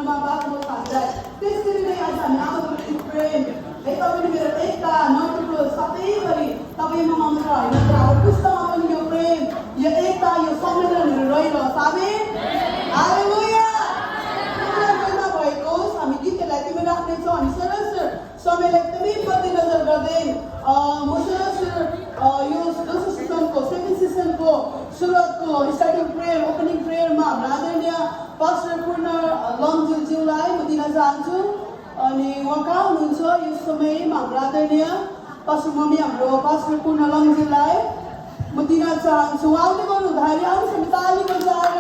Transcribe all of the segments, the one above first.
मा बापको थाल्दै त्यसरी नै आज हामी आमाको प्रति प्रेम है तपाईले मेरो एकता नटुक्रो सधैँभरि तपाईमा मात्र होइन तर अब पुस्तकमा पनि यो प्रेम यो एकता यो सम्मेलनहरू रहिरहोस् आमेन हालेलुया तिमीमा भएको होस् हामी गीतलाई तिमी राख्नेछौँ हामी सरसर समयलाई एकदमै मध्यनजर गर्दै म सरसर यो दोस्रो सिजनको सेकेन्ड सिजनको सुरुवातको स्टार्टिङ प्रेयर ओपनिङ प्रेयरमा हाम्रो आदरणीय पास्टर पूर्ण लम्जुज्यूलाई म दिन चाहन्छु अनि उहाँ कहाँ हुनुहुन्छ यो समयमा हाम्रो आदरणीय पास्टर मम्मी हाम्रो पास्टर पूर्ण लम्जुलाई म दिन चाहन्छु उहाँ आउँदै गर्नु हुँदाखेरि आउँछ हामी ताली बजाएर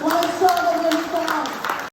उहाँलाई स्वागत